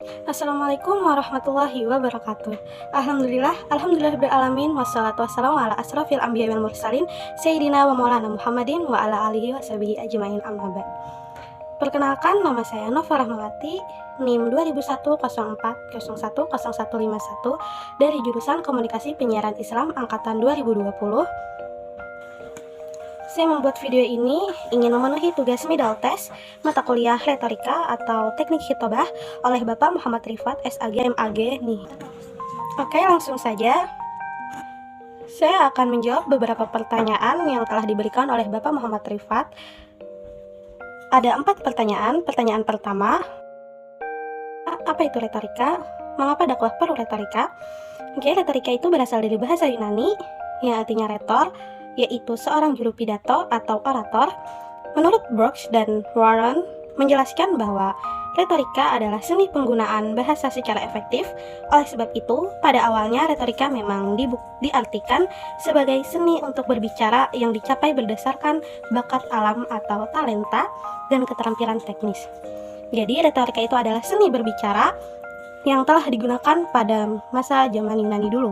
Assalamualaikum warahmatullahi wabarakatuh. Alhamdulillahirabbil wassalatu wassalamu ala asrofil anbiya'i wal mursalin sayyidina wa maulana Muhammadin wa ala alihi washabihi ajmain amma ba'd. Perkenalkan, nama saya Nova Rahmawati, NIM 200104010151 dari jurusan Komunikasi Penyiaran Islam angkatan 2020. Saya membuat video ini ingin memenuhi tugas middle test mata kuliah retorika atau teknik khitobah oleh Bapak Muhammad Rifat SAG MAG nih. Oke, langsung saja. Saya akan menjawab beberapa pertanyaan yang telah diberikan oleh Bapak Muhammad Rifat. Ada 4 pertanyaan. Pertanyaan pertama, apa itu retorika? Mengapa dakwah perlu retorika? Oke, retorika itu berasal dari bahasa Yunani yang artinya retor, yaitu seorang juru pidato atau orator. Menurut Brooks dan Warren menjelaskan bahwa retorika adalah seni penggunaan bahasa secara efektif. Oleh sebab itu, pada awalnya retorika memang diartikan sebagai seni untuk berbicara yang dicapai berdasarkan bakat alam atau talenta dan keterampilan teknis. Jadi, retorika itu adalah seni berbicara yang telah digunakan pada masa zaman Yunani dulu.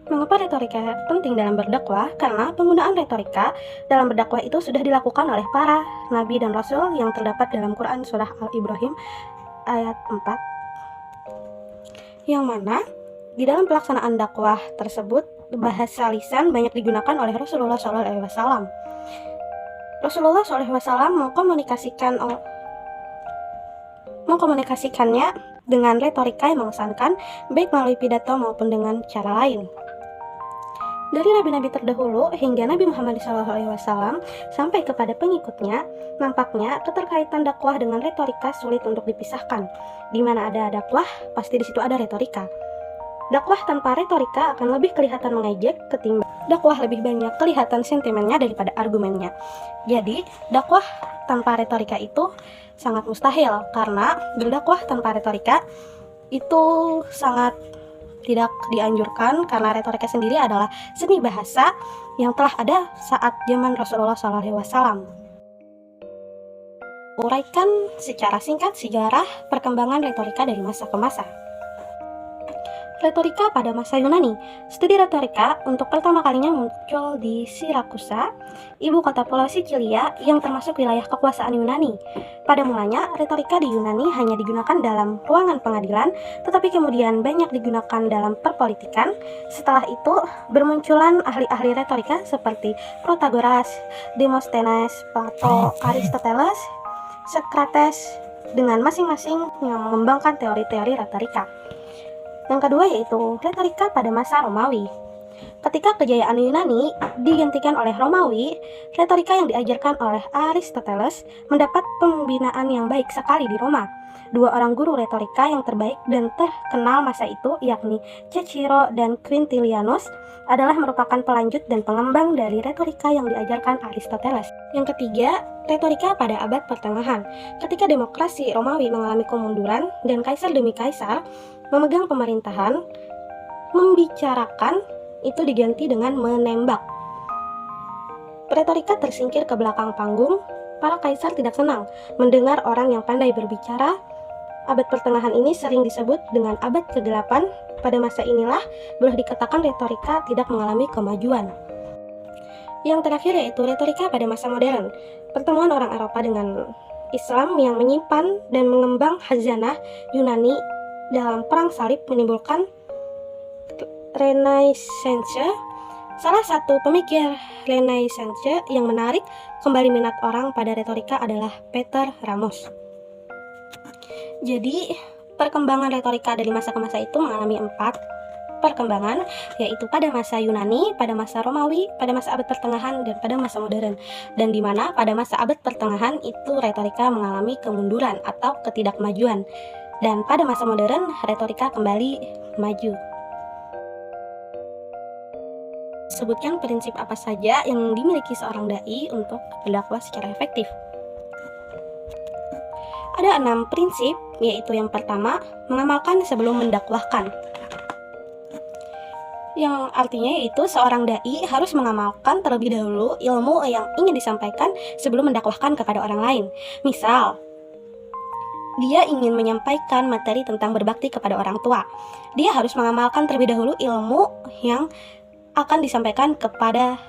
Mengapa retorika penting dalam berdakwah? Karena penggunaan retorika dalam berdakwah itu sudah dilakukan oleh para nabi dan rasul yang terdapat dalam Quran surah Al-Ibrahim ayat 4. Yang mana di dalam pelaksanaan dakwah tersebut bahasa lisan banyak digunakan oleh Rasulullah SAW. Rasulullah SAW mengkomunikasikannya dengan retorika yang mengesankan, baik melalui pidato maupun dengan cara lain. Dari nabi-nabi terdahulu hingga Nabi Muhammad SAW sampai kepada pengikutnya, nampaknya keterkaitan dakwah dengan retorika sulit untuk dipisahkan. Di mana ada dakwah, pasti di situ ada retorika. Dakwah tanpa retorika akan lebih kelihatan mengejek ketimbang dakwah lebih banyak kelihatan sentimennya daripada argumennya. Jadi, dakwah tanpa retorika itu sangat mustahil, karena berdakwah tanpa retorika itu sangat tidak dianjurkan, karena retorika sendiri adalah seni bahasa yang telah ada saat zaman Rasulullah SAW. Uraikan secara singkat sejarah perkembangan retorika dari masa ke masa. Retorika pada masa Yunani. Studi retorika untuk pertama kalinya muncul di Sirakusa, ibu kota Pulau Sicilia yang termasuk wilayah kekuasaan Yunani. Pada mulanya, retorika di Yunani hanya digunakan dalam ruangan pengadilan, tetapi kemudian banyak digunakan dalam perpolitikan. Setelah itu, bermunculan ahli-ahli retorika seperti Protagoras, Demosthenes, Plato, Aristoteles, Socrates, dengan masing-masing yang mengembangkan teori-teori retorika. Yang kedua yaitu retorika pada masa Romawi. Ketika kejayaan Yunani digantikan oleh Romawi, retorika yang diajarkan oleh Aristoteles mendapat pembinaan yang baik sekali di Roma. Dua orang guru retorika yang terbaik dan terkenal masa itu, yakni Cicero dan Quintilianus, adalah merupakan pelanjut dan pengembang dari retorika yang diajarkan Aristoteles. Yang ketiga, retorika pada abad pertengahan. Ketika demokrasi Romawi mengalami kemunduran dan kaisar demi kaisar memegang pemerintahan, membicarakan itu diganti dengan menembak. Retorika tersingkir ke belakang panggung. Para kaisar tidak senang mendengar orang yang pandai berbicara. Abad pertengahan ini sering disebut dengan abad kegelapan. Pada masa inilah boleh dikatakan retorika tidak mengalami kemajuan. Yang terakhir yaitu retorika pada masa modern. Pertemuan orang Eropa dengan Islam yang menyimpan dan mengembang khazanah Yunani dalam perang salib menimbulkan Renaissance. Salah satu pemikir Renaissance yang menarik kembali minat orang pada retorika adalah Peter Ramos. Jadi, perkembangan retorika dari masa ke masa itu mengalami 4 perkembangan, yaitu pada masa Yunani, pada masa Romawi, pada masa abad pertengahan, dan pada masa modern. Dan di mana pada masa abad pertengahan itu retorika mengalami kemunduran atau ketidakmajuan. Dan pada masa modern, retorika kembali maju. Sebutkan prinsip apa saja yang dimiliki seorang dai untuk berdakwah secara efektif. Ada 6 prinsip, yaitu yang pertama, mengamalkan sebelum mendakwahkan. Yang artinya yaitu seorang dai harus mengamalkan terlebih dahulu ilmu yang ingin disampaikan sebelum mendakwahkan kepada orang lain. Misal, dia ingin menyampaikan materi tentang berbakti kepada orang tua, dia harus mengamalkan terlebih dahulu ilmu yang akan disampaikan kepada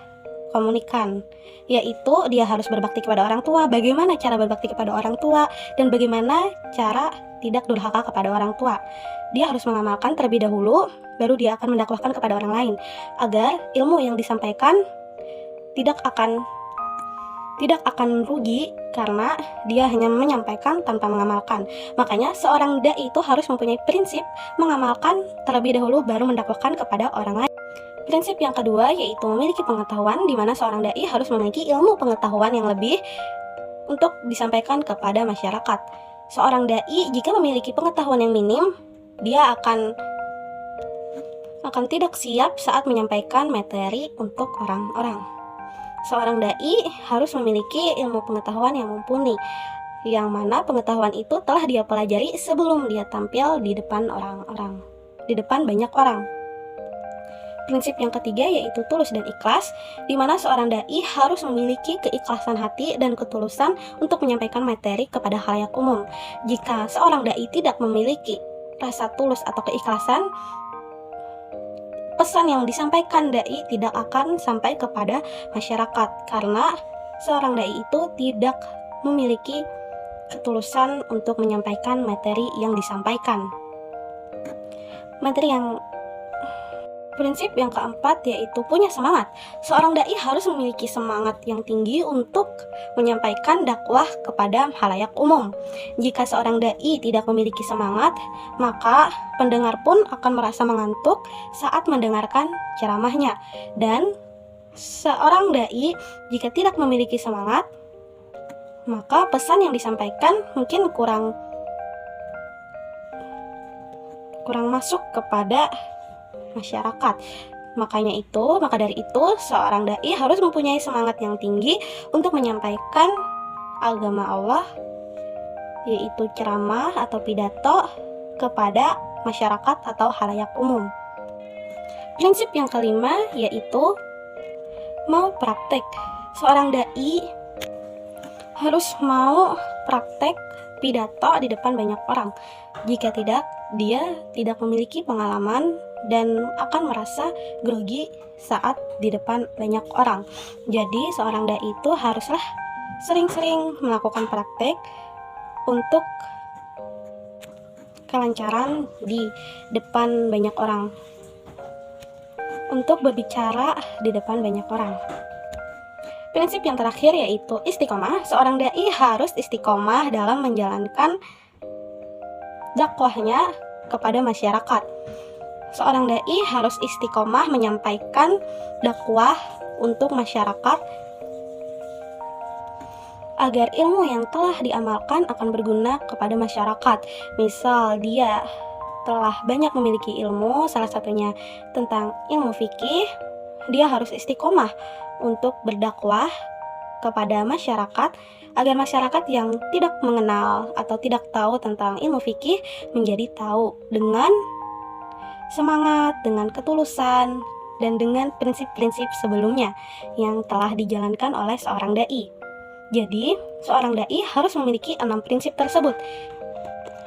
komunikan, yaitu dia harus berbakti kepada orang tua, bagaimana cara berbakti kepada orang tua, dan bagaimana cara tidak durhaka kepada orang tua. Dia harus mengamalkan terlebih dahulu, baru dia akan mendakwahkan kepada orang lain, agar ilmu yang disampaikan tidak akan rugi karena dia hanya menyampaikan tanpa mengamalkan. Makanya seorang dai itu harus mempunyai prinsip mengamalkan terlebih dahulu baru mendakwahkan kepada orang lain. Prinsip yang kedua yaitu memiliki pengetahuan, di mana seorang dai harus memiliki ilmu pengetahuan yang lebih untuk disampaikan kepada masyarakat. Seorang dai jika memiliki pengetahuan yang minim, dia akan tidak siap saat menyampaikan materi untuk orang-orang. Seorang dai harus memiliki ilmu pengetahuan yang mumpuni, yang mana pengetahuan itu telah dia pelajari sebelum dia tampil di depan orang-orang, di depan banyak orang. Prinsip yang ketiga yaitu tulus dan ikhlas, di mana seorang dai harus memiliki keikhlasan hati dan ketulusan untuk menyampaikan materi kepada khalayak umum. Jika seorang dai tidak memiliki rasa tulus atau keikhlasan, pesan yang disampaikan dai tidak akan sampai kepada masyarakat, karena seorang dai itu tidak memiliki ketulusan untuk menyampaikan materi yang disampaikan. Prinsip yang keempat yaitu punya semangat. Seorang dai harus memiliki semangat yang tinggi untuk menyampaikan dakwah kepada khalayak umum. Jika seorang dai tidak memiliki semangat, maka pendengar pun akan merasa mengantuk saat mendengarkan ceramahnya. Dan seorang dai jika tidak memiliki semangat, maka pesan yang disampaikan mungkin kurang masuk kepada masyarakat. Maka dari itu seorang dai harus mempunyai semangat yang tinggi untuk menyampaikan agama Allah, yaitu ceramah atau pidato kepada masyarakat atau khalayak umum. Prinsip yang kelima yaitu mau praktek. Seorang dai harus mau praktek pidato di depan banyak orang. Jika tidak, dia tidak memiliki pengalaman dan akan merasa grogi saat di depan banyak orang. Jadi seorang dai itu haruslah sering-sering melakukan praktek untuk kelancaran di depan banyak orang, untuk berbicara di depan banyak orang. Prinsip yang terakhir yaitu istiqomah. Seorang dai harus istiqomah dalam menjalankan dakwahnya kepada masyarakat. Seorang dai harus istiqomah menyampaikan dakwah untuk masyarakat agar ilmu yang telah diamalkan akan berguna kepada masyarakat. Misal dia telah banyak memiliki ilmu, salah satunya tentang ilmu fikih, dia harus istiqomah untuk berdakwah kepada masyarakat agar masyarakat yang tidak mengenal atau tidak tahu tentang ilmu fikih menjadi tahu dengan semangat, dengan ketulusan, dan dengan prinsip-prinsip sebelumnya yang telah dijalankan oleh seorang dai. Jadi, seorang dai harus memiliki 6 prinsip tersebut,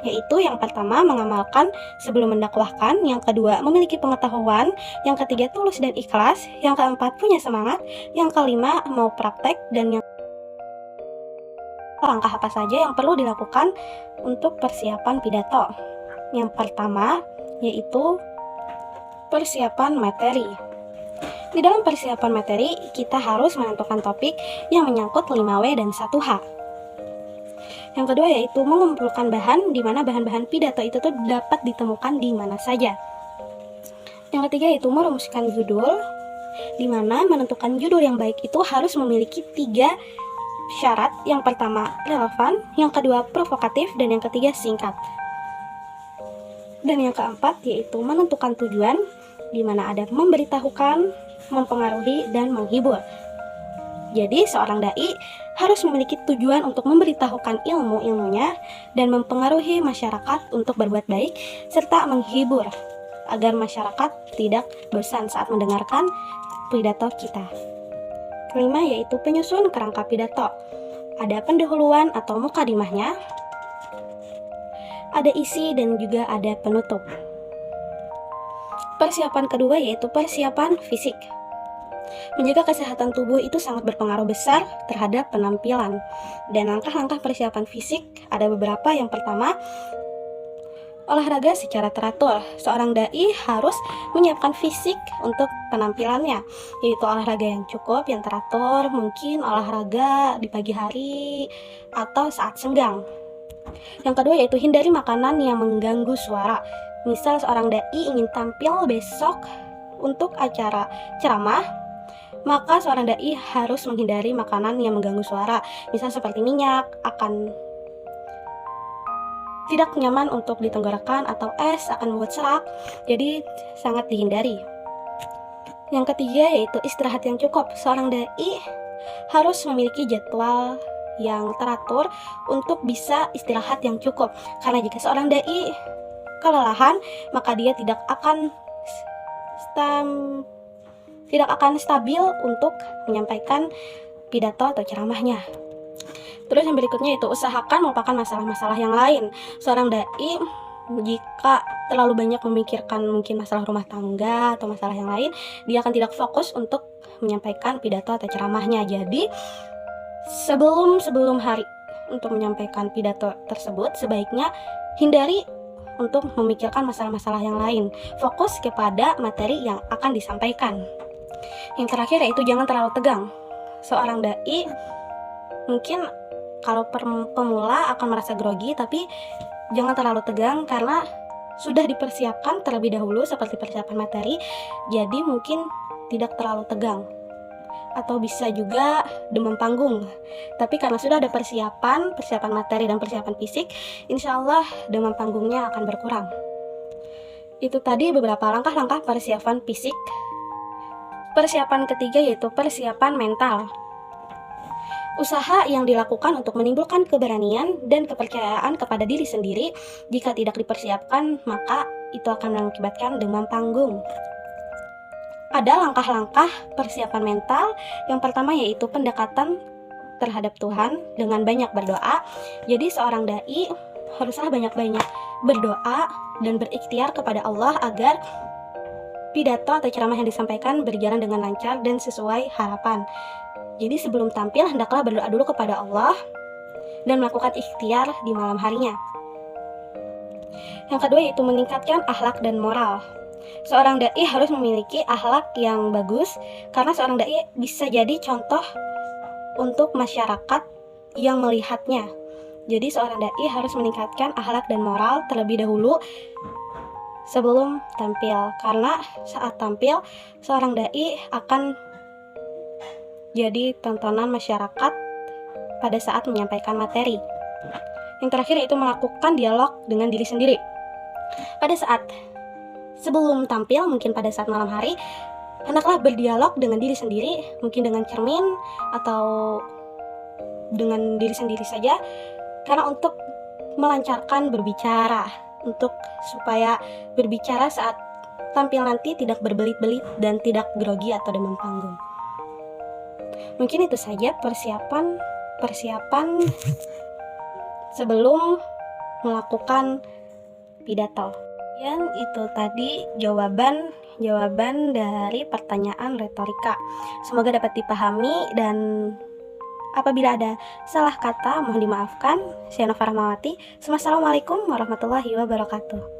yaitu yang pertama mengamalkan sebelum mendakwahkan, yang kedua memiliki pengetahuan, yang ketiga tulus dan ikhlas, yang keempat punya semangat, yang kelima mau praktek, dan yang langkah apa saja yang perlu dilakukan untuk persiapan pidato. Yang pertama yaitu persiapan materi. Di dalam persiapan materi, kita harus menentukan topik yang menyangkut 5W dan 1H. Yang kedua yaitu mengumpulkan bahan, di mana bahan-bahan pidato itu tuh dapat ditemukan di mana saja. Yang ketiga yaitu merumuskan judul, di mana menentukan judul yang baik itu harus memiliki 3 syarat. Yang pertama relevan, yang kedua provokatif, dan yang ketiga singkat. Dan yang keempat yaitu menentukan tujuan, di mana ada memberitahukan, mempengaruhi, dan menghibur. Jadi seorang dai harus memiliki tujuan untuk memberitahukan ilmu-ilmunya dan mempengaruhi masyarakat untuk berbuat baik serta menghibur agar masyarakat tidak bosan saat mendengarkan pidato kita. Kelima yaitu penyusun kerangka pidato. Ada pendahuluan atau mukadimahnya, ada isi dan juga ada penutup. Persiapan kedua yaitu persiapan fisik. Menjaga kesehatan tubuh itu sangat berpengaruh besar terhadap penampilan. Dan langkah-langkah persiapan fisik ada beberapa. Yang pertama, olahraga secara teratur. Seorang dai harus menyiapkan fisik untuk penampilannya, yaitu olahraga yang cukup, yang teratur, mungkin olahraga di pagi hari atau saat senggang. Yang kedua yaitu hindari makanan yang mengganggu suara. Misal seorang dai ingin tampil besok untuk acara ceramah, maka seorang dai harus menghindari makanan yang mengganggu suara. Misal seperti minyak, akan tidak nyaman untuk ditenggorokan, atau es akan membuat serak, jadi sangat dihindari. Yang ketiga yaitu istirahat yang cukup. Seorang dai harus memiliki jadwal yang teratur untuk bisa istirahat yang cukup. Karena jika seorang dai kelelahan, maka dia tidak akan stabil untuk menyampaikan pidato atau ceramahnya. Terus yang berikutnya itu usahakan melupakan masalah-masalah yang lain. Seorang dai jika terlalu banyak memikirkan mungkin masalah rumah tangga atau masalah yang lain, dia akan tidak fokus untuk menyampaikan pidato atau ceramahnya. Jadi sebelum hari untuk menyampaikan pidato tersebut, sebaiknya hindari untuk memikirkan masalah-masalah yang lain. Fokus kepada materi yang akan disampaikan. Yang terakhir yaitu jangan terlalu tegang. Seorang dai mungkin kalau pemula akan merasa grogi, tapi jangan terlalu tegang karena sudah dipersiapkan terlebih dahulu seperti persiapan materi, jadi mungkin tidak terlalu tegang. Atau bisa juga demam panggung. Tapi karena sudah ada persiapan materi dan persiapan fisik, insya Allah demam panggungnya akan berkurang. Itu tadi beberapa langkah-langkah persiapan fisik. Persiapan ketiga yaitu persiapan mental. Usaha yang dilakukan untuk menimbulkan keberanian dan kepercayaan kepada diri sendiri. Jika tidak dipersiapkan, maka itu akan mengakibatkan demam panggung. Ada langkah-langkah persiapan mental. Yang pertama yaitu pendekatan terhadap Tuhan dengan banyak berdoa. Jadi seorang dai haruslah banyak-banyak berdoa dan berikhtiar kepada Allah agar pidato atau ceramah yang disampaikan berjalan dengan lancar dan sesuai harapan. Jadi sebelum tampil hendaklah berdoa dulu kepada Allah dan melakukan ikhtiar di malam harinya. Yang kedua yaitu meningkatkan akhlak dan moral. Seorang dai harus memiliki akhlak yang bagus karena seorang dai bisa jadi contoh untuk masyarakat yang melihatnya. Jadi seorang dai harus meningkatkan akhlak dan moral terlebih dahulu sebelum tampil, karena saat tampil seorang dai akan jadi tontonan masyarakat pada saat menyampaikan materi. Yang terakhir yaitu melakukan dialog dengan diri sendiri. Pada saat sebelum tampil, mungkin pada saat malam hari, hendaklah berdialog dengan diri sendiri, mungkin dengan cermin atau dengan diri sendiri saja, karena untuk melancarkan berbicara, untuk supaya berbicara saat tampil nanti tidak berbelit-belit dan tidak grogi atau demam panggung. Mungkin itu saja persiapan sebelum melakukan pidato. Dan itu tadi jawaban dari pertanyaan retorika. Semoga dapat dipahami, dan apabila ada salah kata mohon dimaafkan. Saya Nova Rahmawati. Wassalamualaikum warahmatullahi wabarakatuh.